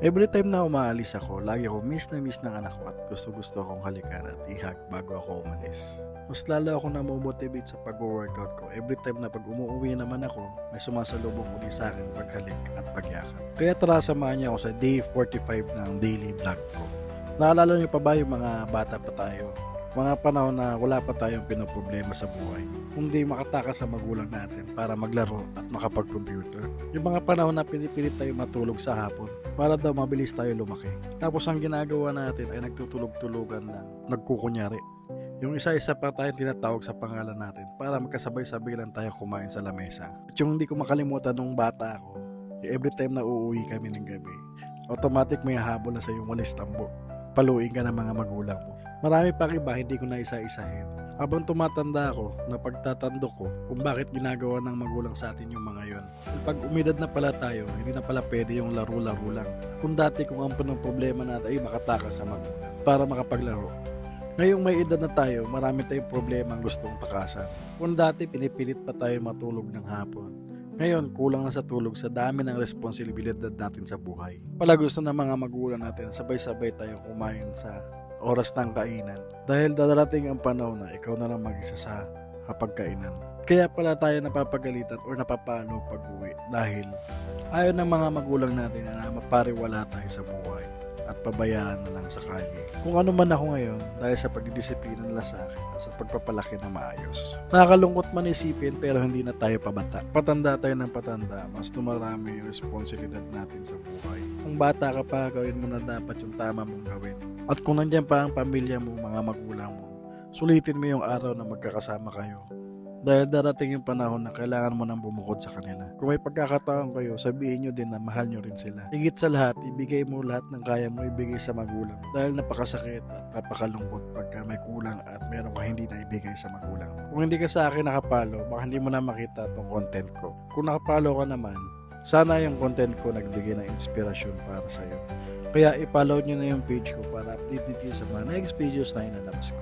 Every time na umaalis ako, lagi ako miss na miss ng anak ko at gusto-gusto akong halikan at ihag bago ako umalis. Mas lalo ako namomotivate sa pag-workout ko. Every time na pag umuwi naman ako, may sumasalubong uli sa akin paghalik at pagyakap. Kaya tara samahan niyo ako sa day 45 ng daily vlog ko. Naalala niyo pa ba yung mga bata pa tayo? Mga panahon na wala pa tayong pinoproblema sa buhay. Hindi makatakas sa magulang natin para maglaro at makapag-computer. Yung mga panahon na pinipilit tayo matulog sa hapon para daw mabilis tayo lumaki. Tapos ang ginagawa natin ay nagtutulog-tulugan na nagkukunyari. Yung isa-isa pa tayong tinatawag sa pangalan natin para magkasabay-sabay lang tayo kumain sa lamesa. At yung hindi ko makalimutan nung bata ako, every time na uuwi kami ng gabi, automatic may habol na sa yung walis tambo. Paluin ka ng mga magulang mo. Marami pa iba hindi ko na isa-isahin. Habang tumatanda ako, napagtatando ko kung bakit ginagawa ng magulang sa atin yung mga yon. Pag umidad na pala tayo, hindi na pala pwede yung laro-laro lang. Kung dati kung ang punong problema natin ay makatakas sa magulang para makapaglaro. Ngayong may edad na tayo, marami tayong problema ang gustong takasan. Kung dati pinipilit pa tayo matulog ng hapon, ngayon kulang na sa tulog sa dami ng responsibilidad natin sa buhay. Pala gusto ng mga magulang natin sabay-sabay tayong kumain sa oras ng kainan. Dahil dadarating ang panahon na ikaw na lang mag-isa sa hapagkainan. Kaya pala tayo napapagalitan o napapalo pag-uwi dahil ayaw ng mga magulang natin na mapariwala tayo sa buhay at pabayaan na lang sa kalye. Kung ano man ako ngayon dahil sa pagdidisiplina nila sa akin at sa pagpapalaki na maayos. Nakakalungkot man isipin pero hindi na tayo pabata. Patanda tayo ng patanda, mas dumarami yung responsibilidad natin sa buhay. Kung bata ka pa, gawin mo na dapat yung tama mong gawin. At kung nandyan pa ang pamilya mo, mga magulang mo, sulitin mo yung araw na magkakasama kayo. Dahil darating yung panahon na kailangan mo nang bumukod sa kanila. Kung may pagkakataon kayo, sabihin nyo din na mahal nyo rin sila. Higit sa lahat, ibigay mo lahat ng kaya mo ibigay sa magulang. Dahil napakasakit at napakalungkot pagka may kulang at meron ka hindi na ibigay sa magulang. Kung hindi ka sa akin nakapalo, baka hindi mo na makita itong content ko. Kung nakapalo ka naman, sana yung content ko nagbigay ng inspirasyon para sa'yo. Kaya i-follow nyo na yung page ko para update dito sa mga next videos na inalabas ko.